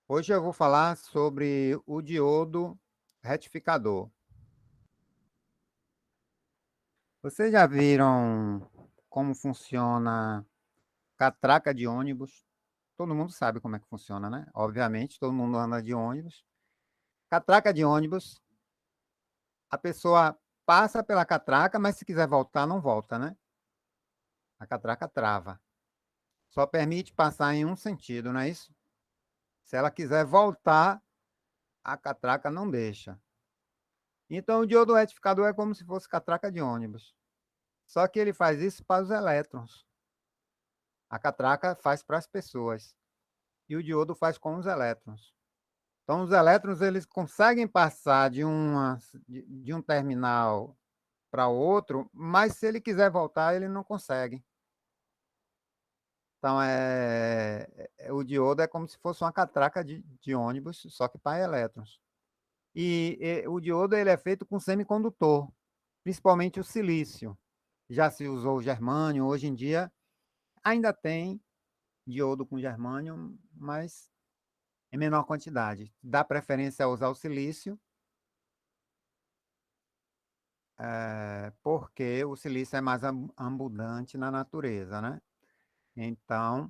Hoje eu vou falar sobre o diodo retificador. Vocês já viram como funciona catraca de ônibus? Todo mundo sabe como é que funciona, né? Obviamente, todo mundo anda de ônibus. Catraca de ônibus, a pessoa passa pela catraca, mas se quiser voltar, não volta, né? A catraca trava. Só permite passar em um sentido, não é isso? Se ela quiser voltar, a catraca não deixa. Então, o diodo retificador é como se fosse catraca de ônibus. Só que ele faz isso para os elétrons. A catraca faz para as pessoas. E o diodo faz com os elétrons. Então, os elétrons eles conseguem passar de um terminal para outro, mas se ele quiser voltar, ele não consegue. Então, o diodo é como se fosse uma catraca de ônibus, só que para elétrons. E o diodo ele é feito com semicondutor, principalmente o silício. Já se usou o germânio, hoje em dia ainda tem diodo com germânio, mas em menor quantidade. Dá preferência a usar o silício, porque o silício é mais abundante na natureza, né? Então,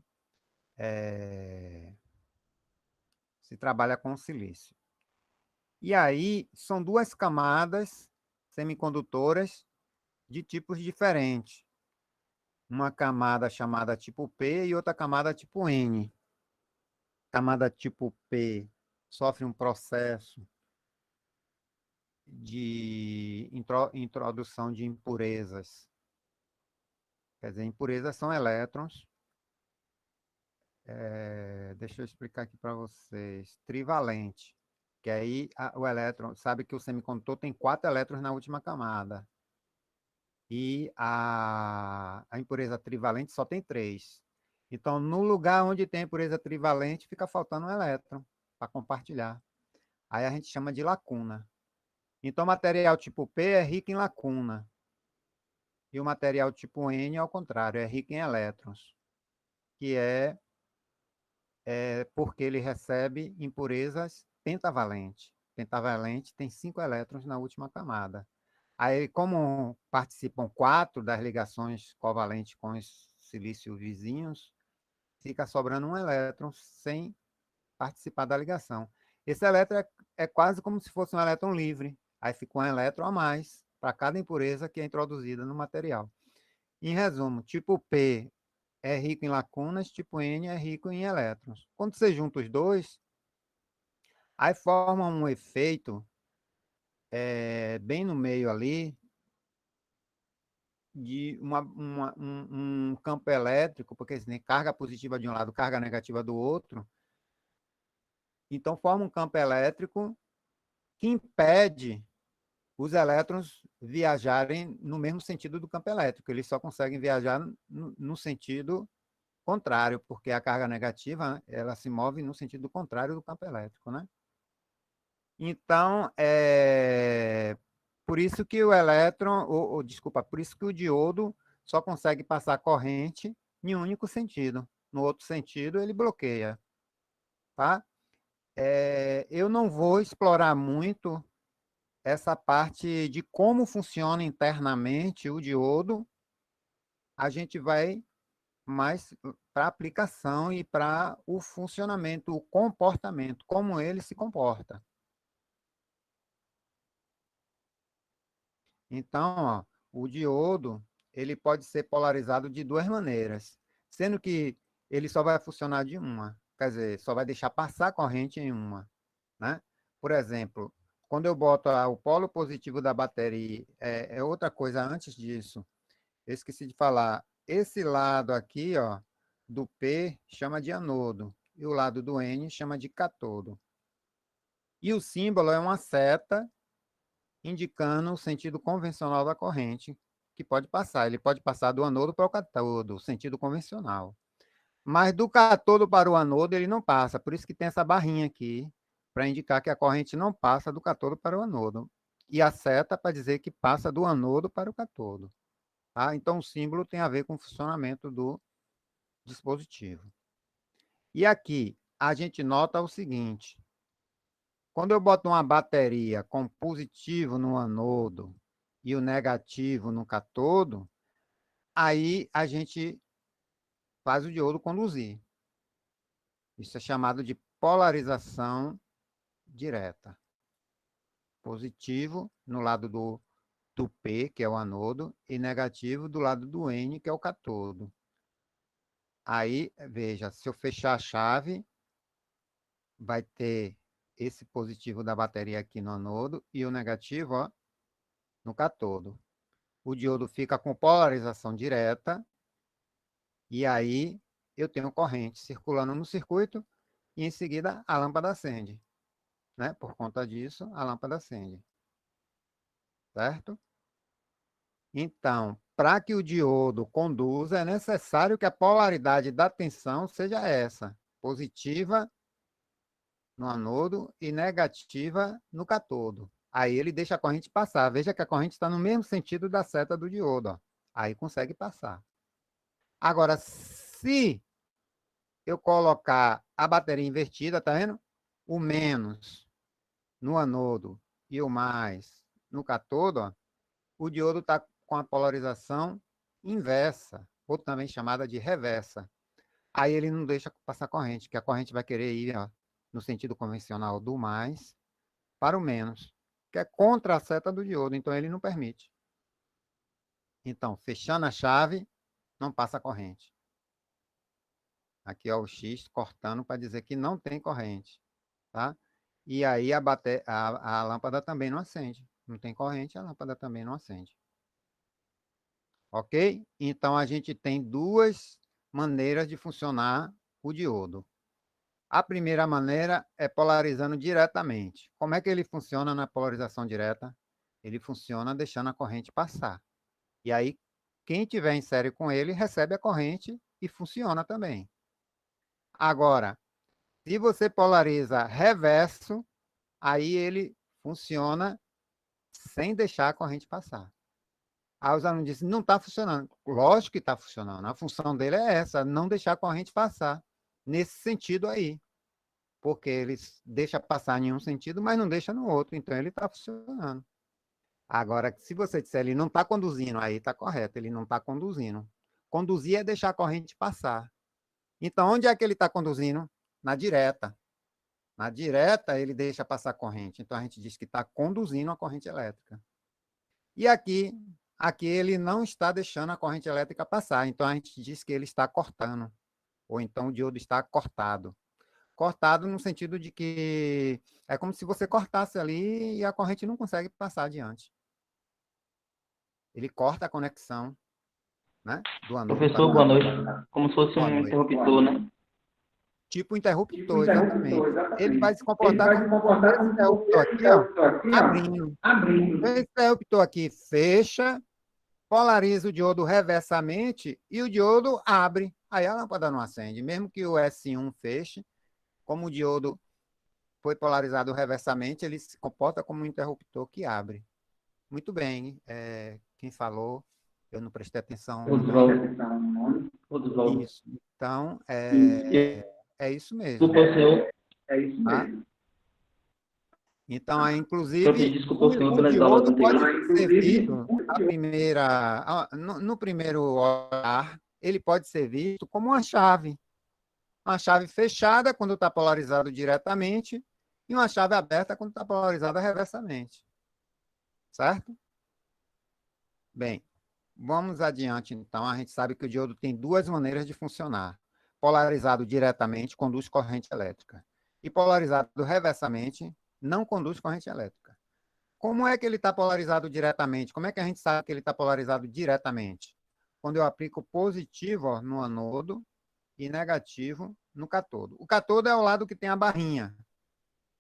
se trabalha com silício. E aí, são duas camadas semicondutoras de tipos diferentes. Uma camada chamada tipo P e outra camada tipo N. Camada tipo P sofre um processo de introdução de impurezas. Quer dizer, impurezas são elétrons. Deixa eu explicar aqui para vocês. Trivalente, que aí o elétron, sabe que o semicondutor tem 4 elétrons na última camada. E a impureza trivalente só tem 3. Então, no lugar onde tem impureza trivalente, fica faltando um elétron para compartilhar. Aí a gente chama de lacuna. Então, material tipo P é rico em lacuna. E o material tipo N, ao contrário, é rico em elétrons, que é porque ele recebe impurezas pentavalente. Pentavalente tem 5 elétrons na última camada. Aí, como participam 4 das ligações covalentes com os silícios vizinhos, fica sobrando um elétron sem participar da ligação. Esse elétron é quase como se fosse um elétron livre. Aí fica um elétron a mais para cada impureza que é introduzida no material. Em resumo, tipo P é rico em lacunas, tipo N é rico em elétrons. Quando você junta os dois, aí forma um efeito bem no meio ali de um campo elétrico, porque tem carga positiva de um lado, carga negativa do outro. Então forma um campo elétrico que impede os elétrons viajarem no mesmo sentido do campo elétrico. Eles só conseguem viajar no sentido contrário, porque a carga negativa, né, ela se move no sentido contrário do campo elétrico, né? Então, por isso que o elétron, desculpa, por isso que o diodo só consegue passar corrente em um único sentido. No outro sentido, ele bloqueia, tá? Eu não vou explorar muito essa parte de como funciona internamente o diodo. A gente vai mais para a aplicação e para o funcionamento, o comportamento, como ele se comporta. Então, ó, o diodo ele pode ser polarizado de duas maneiras, sendo que ele só vai funcionar de uma, quer dizer, só vai deixar passar corrente em uma, né? Por exemplo, quando eu boto o polo positivo da bateria, é outra coisa antes disso, eu esqueci de falar, esse lado aqui, ó, do P chama de anodo, e o lado do N chama de cátodo. E o símbolo é uma seta indicando o sentido convencional da corrente que pode passar. Ele pode passar do anodo para o cátodo, o sentido convencional. Mas do cátodo para o anodo ele não passa, por isso que tem essa barrinha aqui, para indicar que a corrente não passa do cátodo para o anodo. E a seta para dizer que passa do anodo para o cátodo. Tá? Então o símbolo tem a ver com o funcionamento do dispositivo. E aqui, a gente nota o seguinte: quando eu boto uma bateria com positivo no anodo e o negativo no cátodo, aí a gente faz o diodo conduzir. Isso é chamado de polarização direta. Positivo no lado do P, que é o anodo, e negativo do lado do N, que é o cátodo. Aí, veja, se eu fechar a chave, vai ter esse positivo da bateria aqui no anodo e o negativo, ó, no cátodo. O diodo fica com polarização direta e aí eu tenho corrente circulando no circuito e em seguida a lâmpada acende, né? Por conta disso, a lâmpada acende. Certo? Então, para que o diodo conduza, é necessário que a polaridade da tensão seja essa, positiva no anodo e negativa no cátodo. Aí ele deixa a corrente passar. Veja que a corrente está no mesmo sentido da seta do diodo. Ó. Aí consegue passar. Agora, se eu colocar a bateria invertida, tá vendo? O menos no anodo e o mais no cátodo, ó, o diodo está com a polarização inversa, ou também chamada de reversa. Aí ele não deixa passar corrente, que a corrente vai querer ir, ó, no sentido convencional do mais para o menos, que é contra a seta do diodo, então ele não permite. Então, fechando a chave, não passa corrente. Aqui é o X cortando para dizer que não tem corrente, tá? E aí a lâmpada também não acende. Não tem corrente, a lâmpada também não acende. Ok? Então, a gente tem duas maneiras de funcionar o diodo. A primeira maneira é polarizando diretamente. Como é que ele funciona na polarização direta? Ele funciona deixando a corrente passar. E aí, quem tiver em série com ele, recebe a corrente e funciona também. Agora, se você polariza reverso, aí ele funciona sem deixar a corrente passar. Aí os alunos dizem, não está funcionando. Lógico que está funcionando. A função dele é essa, não deixar a corrente passar. Nesse sentido aí. Porque ele deixa passar em um sentido, mas não deixa no outro. Então, ele está funcionando. Agora, se você disser ele não está conduzindo, aí está correto, ele não está conduzindo. Conduzir é deixar a corrente passar. Então, onde é que ele está conduzindo? Na direta. Na direta, ele deixa passar a corrente. Então, a gente diz que está conduzindo a corrente elétrica. E aqui ele não está deixando a corrente elétrica passar. Então, a gente diz que ele está cortando. Ou então, o diodo está cortado. Cortado no sentido de que é como se você cortasse ali e a corrente não consegue passar adiante. Ele corta a conexão, né, do anodo para Professor, o boa cátodo. noite. Como se fosse Boa um noite. interruptor, né? Tipo interruptor, exatamente. Ele vai se comportar como se fosse esse interruptor aqui, ó, abrindo. Esse interruptor aqui fecha, polariza o diodo reversamente e o diodo abre. Aí a lâmpada não acende. Mesmo que o S1 feche, como o diodo foi polarizado reversamente, ele se comporta como um interruptor que abre. Muito bem. Quem falou, eu não prestei atenção no nome. Oswaldo. Isso. Então, E é isso mesmo. desculpa o senhor. Tá? Então, Eu inclusive, pedi desculpa ao senhor o pelas aulas diodo pode anteriores. ser visto no primeiro olhar, ele pode ser visto como uma chave. Uma chave fechada quando está polarizado diretamente e uma chave aberta quando está polarizada reversamente. Certo? Bem, vamos adiante, então. A gente sabe que o diodo tem duas maneiras de funcionar. Polarizado diretamente, conduz corrente elétrica. E polarizado reversamente, não conduz corrente elétrica. Como é que ele está polarizado diretamente? Como é que a gente sabe que ele está polarizado diretamente? Quando eu aplico positivo ó, no anodo e negativo no cátodo. O cátodo é o lado que tem a barrinha.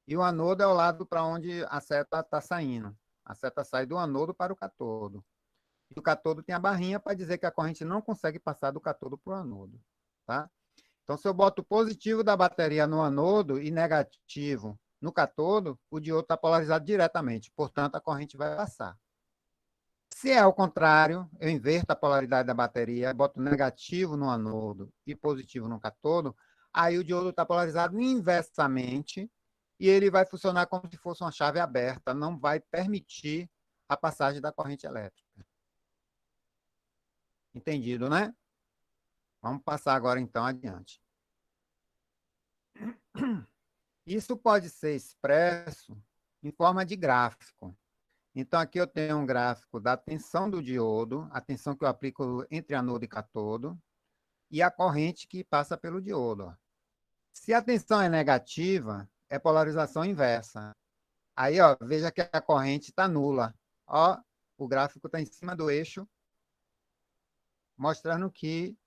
E o anodo é o lado para onde a seta está saindo. A seta sai do anodo para o cátodo. E o cátodo tem a barrinha para dizer que a corrente não consegue passar do cátodo para o anodo. Tá? Então, se eu boto positivo da bateria no anodo e negativo no cátodo, o diodo está polarizado diretamente, portanto, a corrente vai passar. Se é ao contrário, eu inverto a polaridade da bateria, boto negativo no anodo e positivo no cátodo, Aí o diodo está polarizado inversamente e ele vai funcionar como se fosse uma chave aberta, não vai permitir a passagem da corrente elétrica. Entendido, né? Vamos passar agora, então, adiante. Isso pode ser expresso em forma de gráfico. Então, aqui eu tenho um gráfico da tensão do diodo, a tensão que eu aplico entre anodo e cátodo, e a corrente que passa pelo diodo. Se a tensão é negativa, é polarização inversa. Aí, ó, veja que a corrente está nula. Ó, o gráfico está em cima do eixo, mostrando que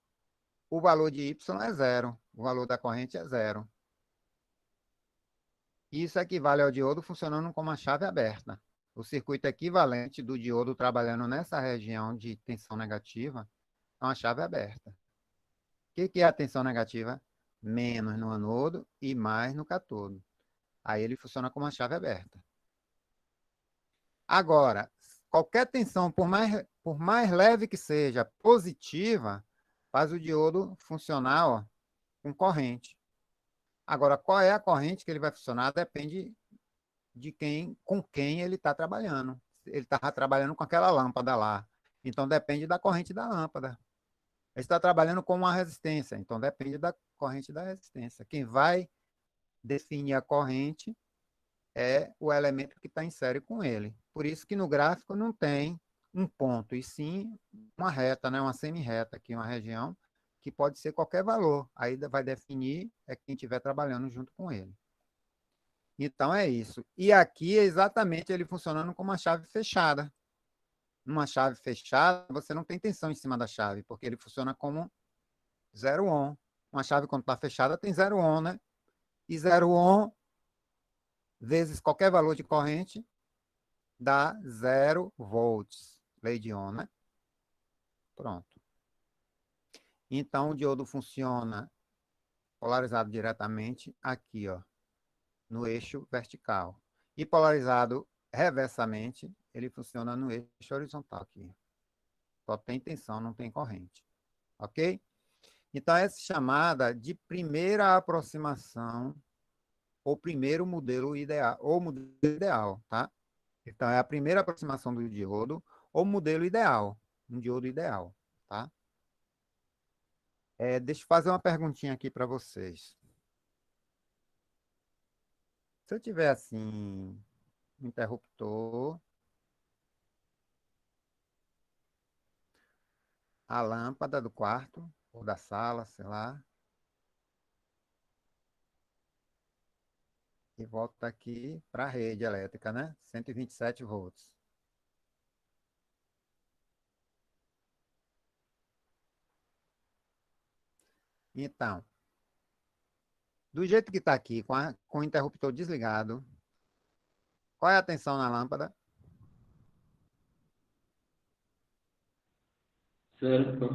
o valor de Y é zero, o valor da corrente é zero. Isso equivale ao diodo funcionando como uma chave aberta. O circuito equivalente do diodo trabalhando nessa região de tensão negativa é uma chave aberta. O que é a tensão negativa? Menos no anodo e mais no cátodo. Aí ele funciona como uma chave aberta. Agora, qualquer tensão, por mais leve que seja, positiva, faz o diodo funcionar, ó, com corrente. Agora, qual é a corrente que ele vai funcionar? Depende de com quem ele está trabalhando. Ele está trabalhando com aquela lâmpada lá. Então, depende da corrente da lâmpada. Ele está trabalhando com uma resistência. Então, depende da corrente da resistência. Quem vai definir a corrente é o elemento que está em série com ele. Por isso que no gráfico não tem um ponto, e sim uma reta, né? Uma semi-reta aqui, uma região, que pode ser qualquer valor. Aí vai definir quem estiver trabalhando junto com ele. Então é isso. E aqui é exatamente ele funcionando como uma chave fechada. Numa chave fechada, você não tem tensão em cima da chave, porque ele funciona como zero ohm. Uma chave, quando está fechada, tem zero ohm, né? E zero ohm vezes qualquer valor de corrente dá 0 volts. Lei de Ohm, né? Pronto. Então, o diodo funciona polarizado diretamente aqui, ó, no eixo vertical. E polarizado reversamente, ele funciona no eixo horizontal aqui. Só tem tensão, não tem corrente. Ok? Então, essa é chamada de primeira aproximação ou primeiro modelo ideal, ou modelo ideal, tá? Então, é a primeira aproximação do diodo ou modelo ideal, um diodo ideal, tá? Deixa eu fazer uma perguntinha aqui para vocês. Se eu tiver assim, um interruptor, a lâmpada do quarto ou da sala, sei lá, e volta aqui para a rede elétrica, né? 127 volts. Então, do jeito que está aqui, com o interruptor desligado, qual é a tensão na lâmpada? Certo.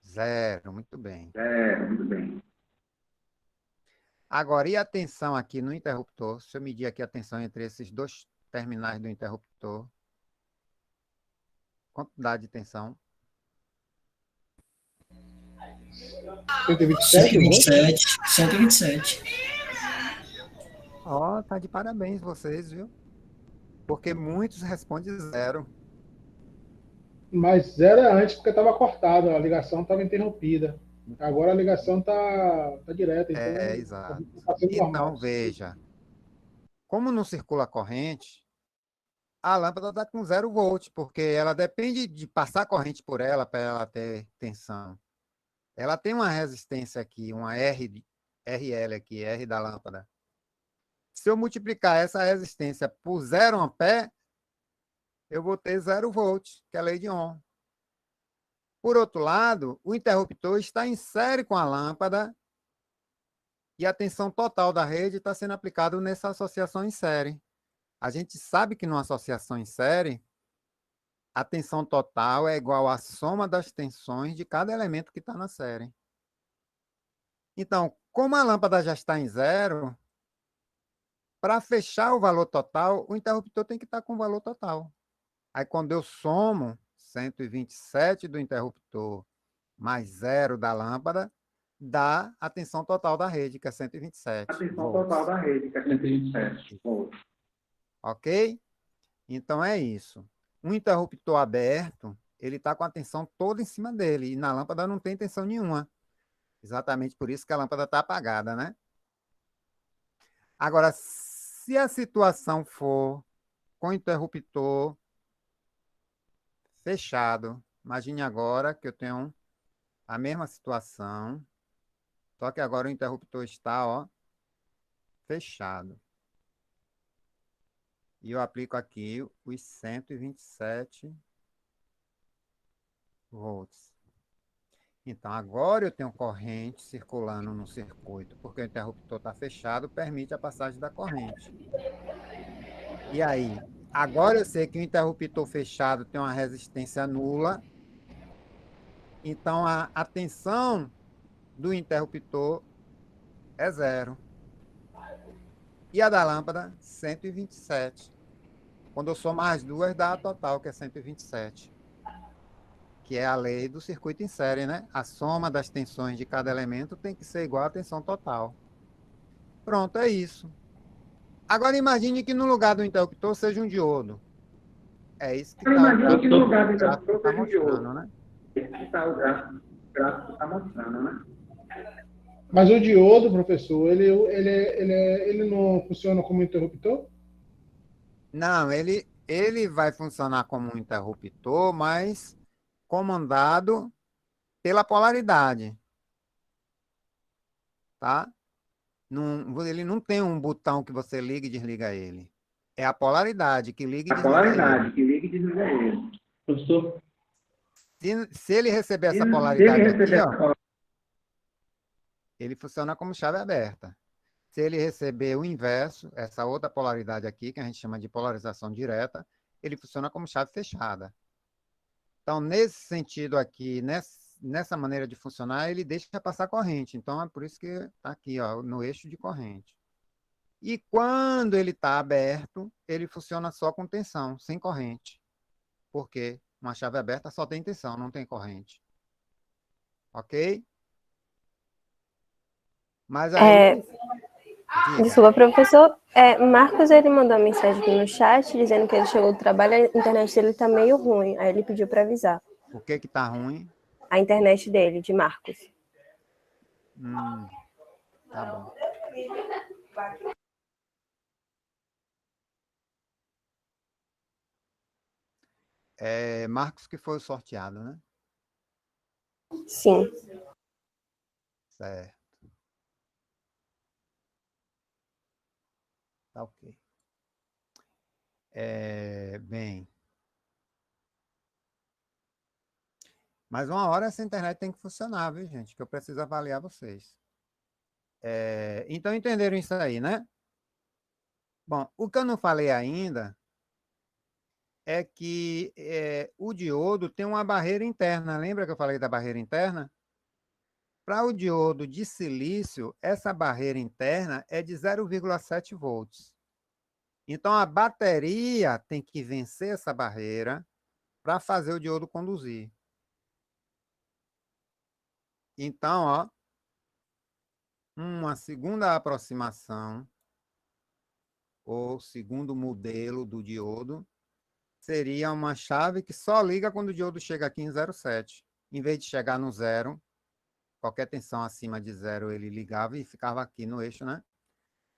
Zero, muito bem. Muito bem. Agora, e a tensão aqui no interruptor? Se eu medir aqui a tensão entre esses dois terminais do interruptor, quanto dá de tensão? 127 volts? 127. Ó, tá de parabéns vocês, viu? Porque muitos respondem zero. Mas zero é antes porque estava cortado, a ligação estava interrompida. Agora a ligação está direta, então Exato. está sendo normal. Então, veja, como não circula corrente, a lâmpada está com 0 volt, porque ela depende de passar corrente por ela para ela ter tensão. Ela tem uma resistência aqui, uma RL aqui, R da lâmpada. Se eu multiplicar essa resistência por 0 ampere, eu vou ter 0 volt, que é a lei de Ohm. Por outro lado, o interruptor está em série com a lâmpada e a tensão total da rede está sendo aplicada nessa associação em série. A gente sabe que numa associação em série, a tensão total é igual à soma das tensões de cada elemento que está na série. Então, como a lâmpada já está em zero, para fechar o valor total, o interruptor tem que estar com o valor total. Aí, quando eu somo 127 do interruptor mais 0 da lâmpada, dá a tensão total da rede, que é 127 A tensão volts. total da rede, que é 127 volts. Ok? Então é isso. Um interruptor aberto, ele está com a tensão toda em cima dele, e na lâmpada não tem tensão nenhuma. Exatamente por isso que a lâmpada está apagada, né? Agora, se a situação for com o interruptor fechado, imagine agora que eu tenho a mesma situação, só que agora o interruptor está, ó, fechado. E eu aplico aqui os 127 volts. Então, agora eu tenho corrente circulando no circuito, porque o interruptor está fechado, permite a passagem da corrente. E aí, agora eu sei que o interruptor fechado tem uma resistência nula, então a tensão do interruptor é zero. E a da lâmpada, 127. Quando eu somar as duas, dá a total, que é 127. Que é a lei do circuito em série, né? A soma das tensões de cada elemento tem que ser igual à tensão total. Pronto, é isso. Agora imagine que no lugar do interruptor seja um diodo. É isso que Eu está o imagino que no lugar do gráfico interruptor está seja um mostrando, diodo. né? Esse que está o gráfico está mostrando, né? Mas o diodo, professor, ele não funciona como interruptor? Não, ele vai funcionar como um interruptor, mas comandado pela polaridade, tá? Ele não tem um botão que você liga e desliga ele. É a polaridade que liga e A desliga ele. polaridade que liga e desliga ele. Professor, Se ele receber essa se ele polaridade receber aqui, essa ó, polaridade, ele funciona como chave aberta. Se ele receber o inverso, essa outra polaridade aqui, que a gente chama de polarização direta, ele funciona como chave fechada. Então, nesse sentido aqui, nessa maneira de funcionar, ele deixa passar corrente. Então, é por isso que está aqui, ó, no eixo de corrente. E quando ele está aberto, ele funciona só com tensão, sem corrente. Porque uma chave aberta só tem tensão, não tem corrente. Ok? Mas aí, É, diga. desculpa, professor. Marcos, ele mandou uma mensagem aqui no chat dizendo que ele chegou do trabalho e a internet dele tá meio ruim. Aí ele pediu para avisar. O que que tá ruim? A internet dele, de Marcos. Tá bom. É Marcos que foi o sorteado, né? Sim. Certo. Tá ok. Bem. Mas uma hora essa internet tem que funcionar, viu, gente? Que eu preciso avaliar vocês. Então, entenderam isso aí, né? Bom, o que eu não falei ainda é que o diodo tem uma barreira interna. Lembra que eu falei da barreira interna? Para o diodo de silício, essa barreira interna é de 0,7 volts. Então, a bateria tem que vencer essa barreira para fazer o diodo conduzir. Então, ó, uma segunda aproximação, ou segundo modelo do diodo, seria uma chave que só liga quando o diodo chega aqui em 0,7. Em vez de chegar no zero, qualquer tensão acima de zero ele ligava e ficava aqui no eixo, né?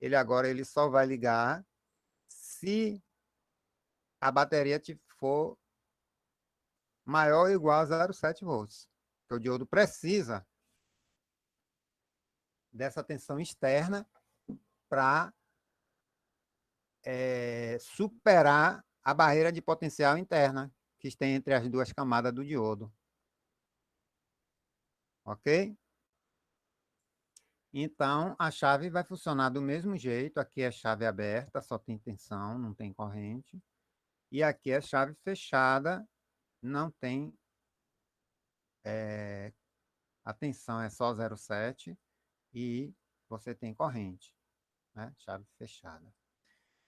Ele só vai ligar se a bateria for maior ou igual a 0,7 volts. Porque o diodo precisa dessa tensão externa para superar a barreira de potencial interna que tem entre as duas camadas do diodo. Ok? Então, a chave vai funcionar do mesmo jeito. Aqui é chave aberta, só tem tensão, não tem corrente. E aqui é chave fechada, não tem... a tensão é só 0,7 e você tem corrente, né? Chave fechada.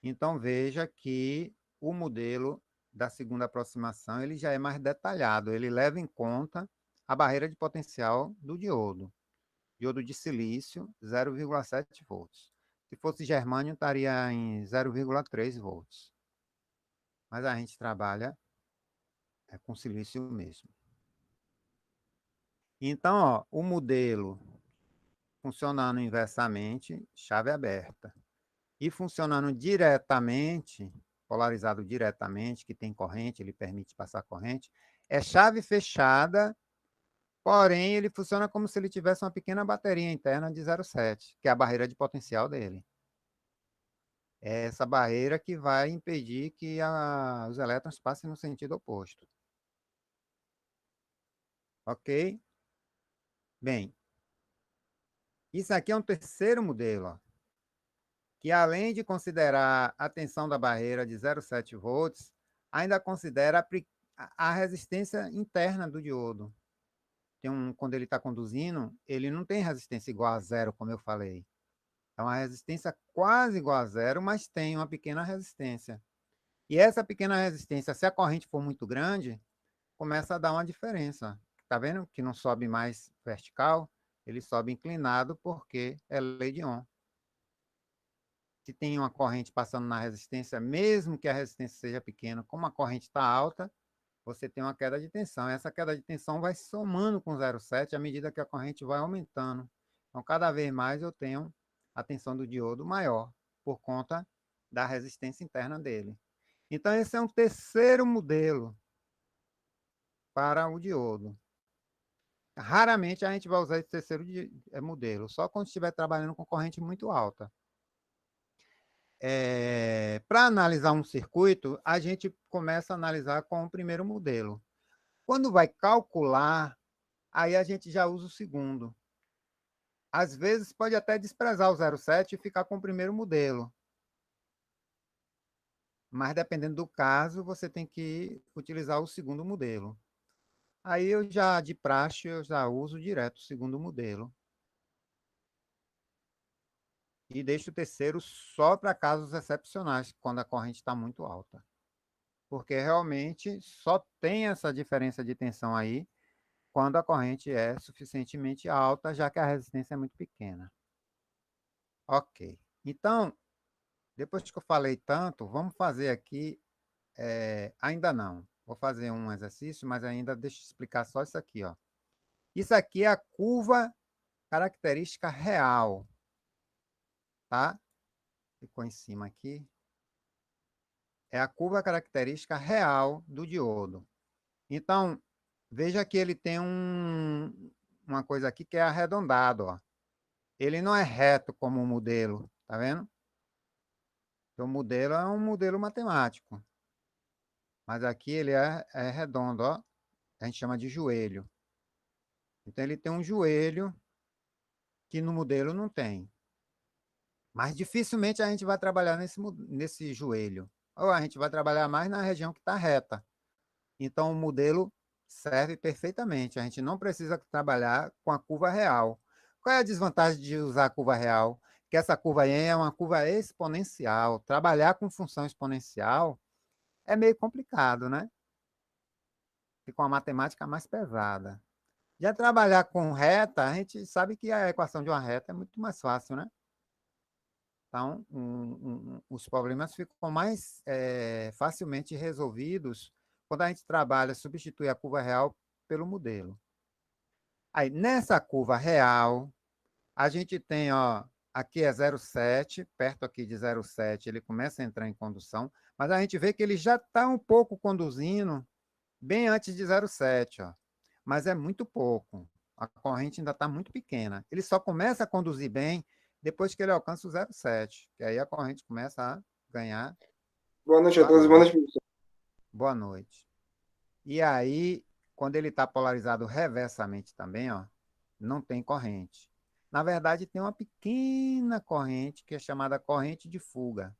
Então, veja que o modelo da segunda aproximação ele já é mais detalhado. Ele leva em conta a barreira de potencial do diodo. Diodo de silício, 0,7 volts. Se fosse germânio, estaria em 0,3 volts. Mas a gente trabalha com silício mesmo. Então, ó, o modelo funcionando inversamente, chave aberta. E funcionando diretamente, polarizado diretamente, que tem corrente, ele permite passar corrente, é chave fechada, porém ele funciona como se ele tivesse uma pequena bateria interna de 0,7, que é a barreira de potencial dele. É essa barreira que vai impedir que os elétrons passem no sentido oposto. Ok? Bem, isso aqui é um terceiro modelo, ó, que além de considerar a tensão da barreira de 0,7 volts, ainda considera a resistência interna do diodo. Quando ele está conduzindo, ele não tem resistência igual a zero, como eu falei. É uma resistência quase igual a zero, mas tem uma pequena resistência. E essa pequena resistência, se a corrente for muito grande, começa a dar uma diferença. Está vendo que não sobe mais vertical? Ele sobe inclinado porque é lei de Ohm. Se tem uma corrente passando na resistência, mesmo que a resistência seja pequena, como a corrente está alta, você tem uma queda de tensão. Essa queda de tensão vai somando com 0,7 à medida que a corrente vai aumentando. Então, cada vez mais eu tenho a tensão do diodo maior, por conta da resistência interna dele. Então, esse é um terceiro modelo para o diodo. Raramente a gente vai usar esse terceiro modelo, só quando estiver trabalhando com corrente muito alta. Para analisar um circuito, a gente começa a analisar com o primeiro modelo. Quando vai calcular, aí a gente já usa o segundo. Às vezes pode até desprezar o 0,7 e ficar com o primeiro modelo. Mas dependendo do caso, você tem que utilizar o segundo modelo. Aí eu já, de praxe, eu já uso direto o segundo modelo. E deixo o terceiro só para casos excepcionais, quando a corrente está muito alta. Porque realmente só tem essa diferença de tensão aí quando a corrente é suficientemente alta, já que a resistência é muito pequena. Ok. Então, depois que eu falei tanto, vamos fazer aqui, ainda não. Vou fazer um exercício, mas ainda deixa eu explicar só isso aqui, ó. Isso aqui é a curva característica real, tá? Ficou em cima aqui. É a curva característica real do diodo. Então, veja que ele tem uma coisa aqui que é arredondado, ó. Ele não é reto como o modelo, tá vendo? Então, o modelo é um modelo matemático. Mas aqui ele é redondo, ó. A gente chama de joelho. Então, ele tem um joelho que no modelo não tem. Mas dificilmente a gente vai trabalhar nesse joelho. Ou a gente vai trabalhar mais na região que está reta. Então, o modelo serve perfeitamente. A gente não precisa trabalhar com a curva real. Qual é a desvantagem de usar a curva real? Que essa curva aí é uma curva exponencial. Trabalhar com função exponencial é meio complicado, né? Fica uma matemática mais pesada. Já trabalhar com reta, a gente sabe que a equação de uma reta é muito mais fácil, né? Então, os problemas ficam mais facilmente resolvidos quando a gente trabalha, substitui a curva real pelo modelo. Aí, nessa curva real, a gente tem, ó, aqui é 0,7, perto aqui de 0,7 ele começa a entrar em condução, mas a gente vê que ele já está um pouco conduzindo bem antes de 0,7, ó. Mas é muito pouco. A corrente ainda está muito pequena. Ele só começa a conduzir bem depois que ele alcança o 0,7, que aí a corrente começa a ganhar. Boa noite a todos, boa noite, professor. Boa noite. E aí, quando ele está polarizado reversamente também, ó, não tem corrente. Na verdade, tem uma pequena corrente que é chamada corrente de fuga,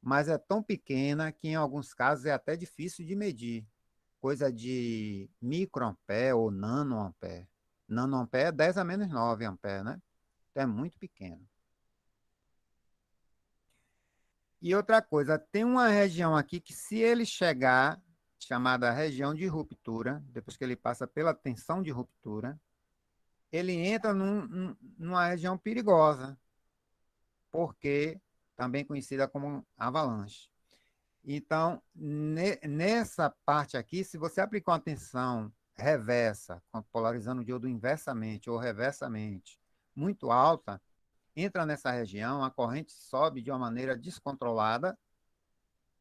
mas é tão pequena que em alguns casos é até difícil de medir, coisa de microampere ou nanoampere. Nanoampere é 10 a menos 9 ampere, né? Então é muito pequeno. E outra coisa, tem uma região aqui que se ele chegar, chamada região de ruptura, depois que ele passa pela tensão de ruptura, ele entra numa região perigosa, porque também conhecida como avalanche. Então, nessa parte aqui, se você aplicar uma tensão reversa, polarizando o diodo inversamente ou reversamente, muito alta, entra nessa região, a corrente sobe de uma maneira descontrolada,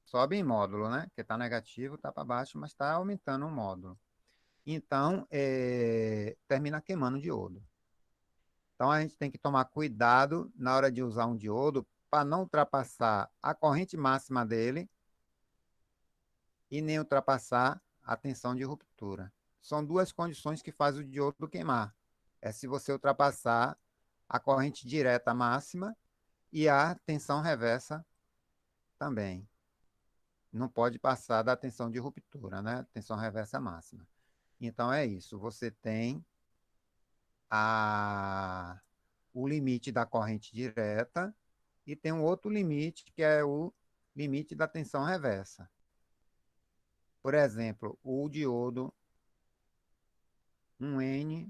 sobe em módulo, né? Que está negativo, está para baixo, mas está aumentando o módulo. Então, termina queimando o diodo. Então, a gente tem que tomar cuidado na hora de usar um diodo para não ultrapassar a corrente máxima dele e nem ultrapassar a tensão de ruptura. São duas condições que fazem o diodo queimar. É se você ultrapassar a corrente direta máxima e a tensão reversa também. Não pode passar da tensão de ruptura, né? Tensão reversa máxima. Então é isso. Você tem o limite da corrente direta e tem um outro limite, que é o limite da tensão reversa. Por exemplo, o diodo 1N,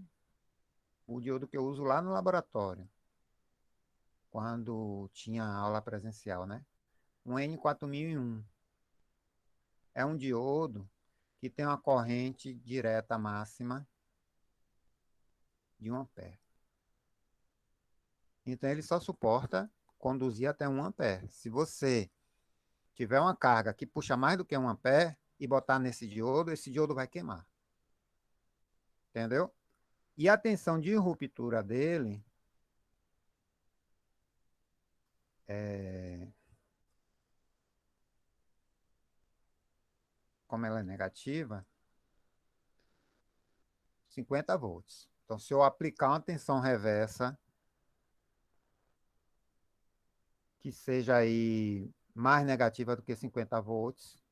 o diodo que eu uso lá no laboratório, quando tinha aula presencial, né? 1N4001. É um diodo que tem uma corrente direta máxima de 1 ampere. Então, ele só suporta conduzir até 1 ampere. Se você tiver uma carga que puxa mais do que 1 ampere e botar nesse diodo, esse diodo vai queimar. Entendeu? E a tensão de ruptura dele como ela é negativa, 50 volts. Então, se eu aplicar uma tensão reversa que seja aí mais negativa do que 50 volts,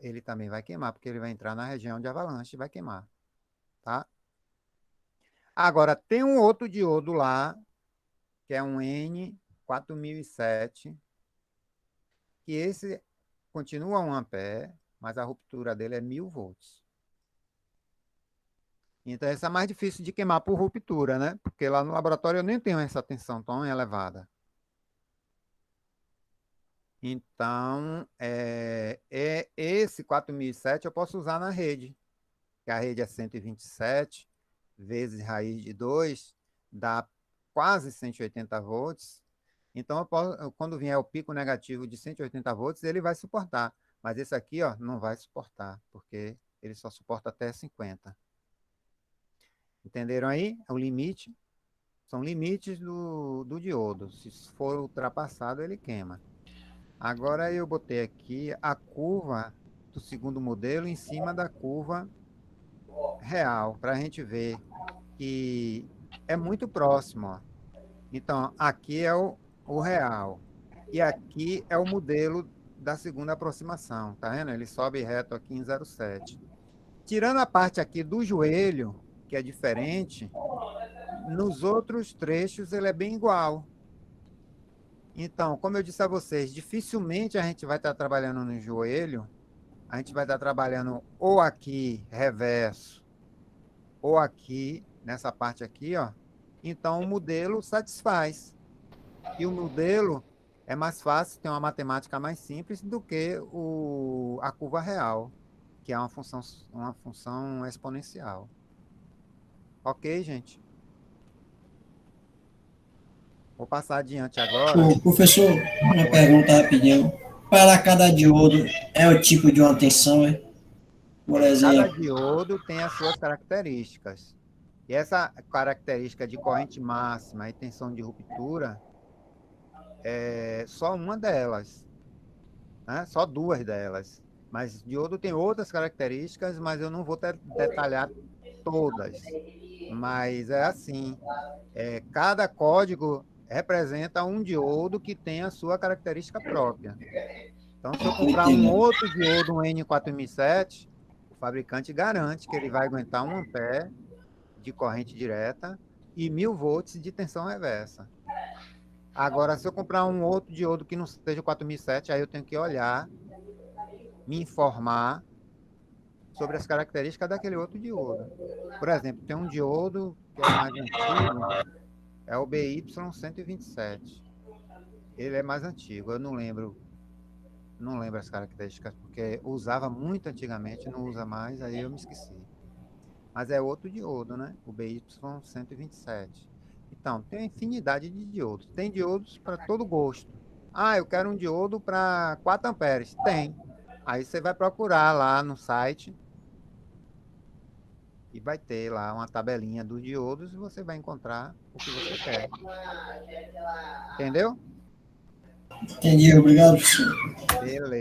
ele também vai queimar, porque ele vai entrar na região de avalanche e vai queimar, tá? Agora, tem um outro diodo lá, que é um N4007, que esse continua 1 ampere, mas a ruptura dele é 1000 volts. Então, esse é mais difícil de queimar por ruptura, né? Porque lá no laboratório eu nem tenho essa tensão tão elevada. Então, esse 4007 eu posso usar na rede, que a rede é 127 vezes raiz de 2, dá quase 180 volts. Então, quando vier o pico negativo de 180 volts, ele vai suportar. Mas esse aqui, ó, não vai suportar, porque ele só suporta até 50. Entenderam aí? É o limite. São limites do diodo. Se for ultrapassado, ele queima. Agora eu botei aqui a curva do segundo modelo em cima da curva real, para a gente ver que é muito próximo. Ó. Então, aqui é o real. E aqui é o modelo da segunda aproximação, tá vendo? Ele sobe reto aqui em 0,7. Tirando a parte aqui do joelho, que é diferente, nos outros trechos ele é bem igual. Então, como eu disse a vocês, dificilmente a gente vai estar trabalhando no joelho, a gente vai estar trabalhando ou aqui reverso, ou aqui, nessa parte aqui, ó. Então, o modelo satisfaz. E o modelo é mais fácil, tem uma matemática mais simples do que a curva real, que é uma função exponencial. Ok, gente? Vou passar adiante agora. Ô, professor, uma pergunta rapidinho. Para cada diodo, é o tipo de uma tensão, é? Por Cada exemplo, diodo tem as suas características. E essa característica de corrente máxima e tensão de ruptura é só uma delas, né? Só duas delas. Mas diodo tem outras características, mas eu não vou detalhar todas. Mas é assim, cada código representa um diodo que tem a sua característica própria. Então, se eu comprar um outro diodo, um N4007, o fabricante garante que ele vai aguentar 1 ampere de corrente direta e 1000 volts de tensão reversa. Agora, se eu comprar um outro diodo que não seja o 4007, aí eu tenho que olhar, me informar sobre as características daquele outro diodo. Por exemplo, tem um diodo que é mais antigo é o BY-127. Ele é mais antigo, eu não lembro as características, porque usava muito antigamente, não usa mais, aí eu me esqueci. Mas é outro diodo, né? O BY-127. Então, tem uma infinidade de diodos. Tem diodos para todo gosto. Ah, eu quero um diodo para 4 amperes. Tem. Aí você vai procurar lá no site e vai ter lá uma tabelinha dos diodos e você vai encontrar o que você quer. Entendeu? Entendi, obrigado, professor. Beleza.